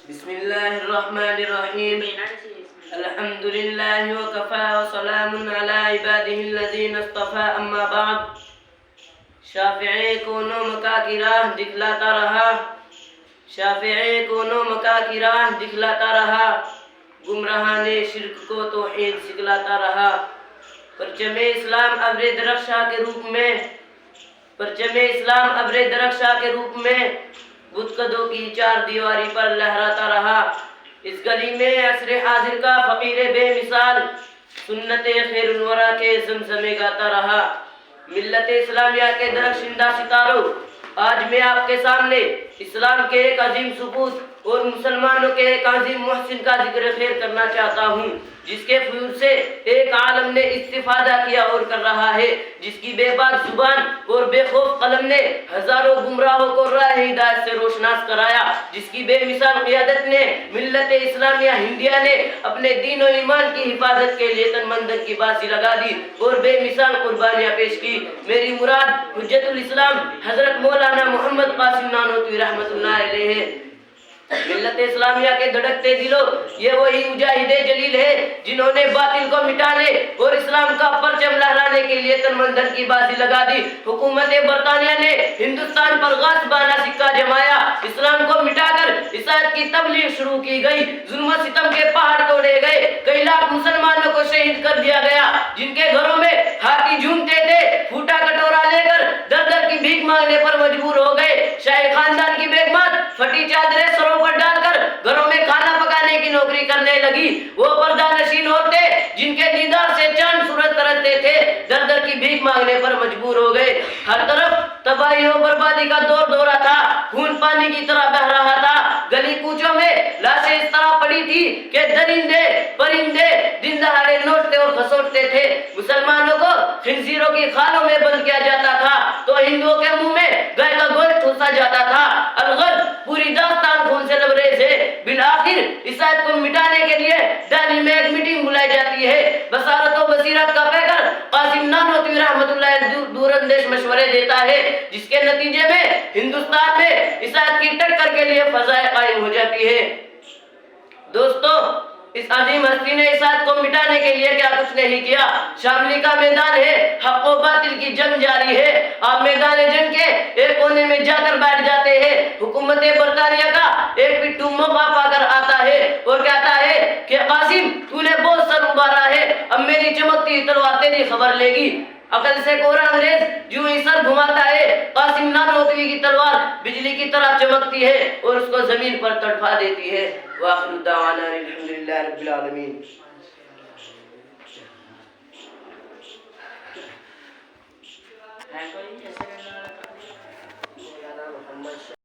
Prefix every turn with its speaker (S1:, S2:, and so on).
S1: بسم الله الرحمن الرحيم. الحمد لله وكفى وسلام على عباده الذين اصطفى اما بعد. شافعی کو نو مکہ کی راہ دکھلاتا رہا، شافعی کو نو مکہ کی راہ دکھلاتا رہا، گمراہان شرک کو توحید سکھلاتا رہا. پرچم اسلام ابر درخشاں کے روپ میں، پرچم اسلام ابر درخشاں کے روپ میں بت قدوں کی چار دیواری پر لہراتا رہا. اس گلی میں عصر حاضر کا فقیر بے مثال سنت خیر الورا کے زمزمے گاتا رہا. ملت اسلامیہ کے درخشندہ ستاروں، آج میں آپ کے سامنے اسلام کے ایک عظیم ثبوت اور مسلمانوں کے ایک عظیم محسن کا ذکر خیر کرنا چاہتا ہوں، جس کے فیور سے ایک عالم نے استفادہ کیا اور کر رہا ہے، جس کی بے باک زبان اور بے خوف قلم نے ہزاروں گمراہوں کو راہ ہدایت سے روشناس کرایا، جس کی بے مثال قیادت نے ملت اسلامیہ ہندیہ نے اپنے دین و ایمان کی حفاظت کے لیے تن من دھن کی بازی لگا دی اور بے مثال قربانیاں پیش کی. میری مراد حجت الاسلام حضرت مولانا محمد قاسم نانوتوی رحمت اللہ علیہ ہے. ملت اسلامیہ کے دھڑکتے دلوں، یہ وہی مجاہد جلیل ہے جنہوں نے باطل کو مٹانے اور اسلام کا پرچم لہرانے کے لیے تن من دھن کی بازی لگا دی. حکومت برطانیہ نے ہندوستان پر غاصبانہ سکہ جمایا، اسلام کو مٹا کر عیسائیت کی تبلیغ شروع کی گئی، ظلم و ستم کے پہاڑ توڑے گئے، کئی لاکھ مسلمانوں کو شہید کر دیا گیا. جن کے گھروں میں ہاتھی جھومتے تھے پھوٹا کٹورا لے کر در در کی بھیک مانگنے پر مجبور ہو گئے. شاہی خاندان کی بیگمات پھٹی چادریں سروں پر ڈال کر گھروں میں کھانا پکانے کی نوکری کرنے لگی. وہ پردہ نشین عورتیں جن کے دیدار سے چاند سورج ترستے تھے در در کی بھیک مانگنے پر مجبور ہو گئے. ہر طرف تباہی و بربادی کا دور دورہ تھا، خون پانی کی طرح بہہ رہا تھا. گلی کوچوں میں لاشیں اس طرح پڑی تھی کہ درندے پرندے دن دہاڑے نوچتے اور کھسوٹتے تھے. مسلمانوں کو خنزیروں کی خالوں میں بند کیا جاتا تھا تو ہندوؤں کے منہ میں گائے کا گوشت ٹھوسا جاتا تھا. الغرض پوری داستان خون سے لبریز ہے. بالآخر عیسائیت کو مٹانے کے لیے دہلی میں ایک میٹنگ بلائی جاتی ہے. بصارت و بصیرت کا پیکر قاسم نانوتوی رحمت اللہ دور اندیش مشورے دیتا ہے، جس کے نتیجے میں ہندوستان میں عیسائیت کی ٹکر کے لیے فضائیں قائم ہو جاتی ہے. دوستو، اس عظیم ہستی نے عیسائیت کو مٹانے کے لیے کیا کچھ نہیں کیا. شاملی کا میدان ہے، حق و باطل کی جنگ جاری ہے. آپ میدان جنگ کے ایک کونے میں جا کر بیٹھ جاتے ہیں. حکومت برطانیہ کا ایک پٹھو موقع پا کر آتا ہے اور کہتا ہے کہ قاسم، تو نے بہت سر ابھارا ہے، اب میری چمکتی تلوار تیری خبر لے گی. عقل سے کورا انگریز جو ہی سر گھماتا ہے، قاسم نانوتوی کی تلوار بجلی کی طرح چمکتی ہے اور اس کو زمین پر تڑپا دیتی ہے. وآخر دعوانا الحمدللہ رب العالمین. ہے کوئی ایسے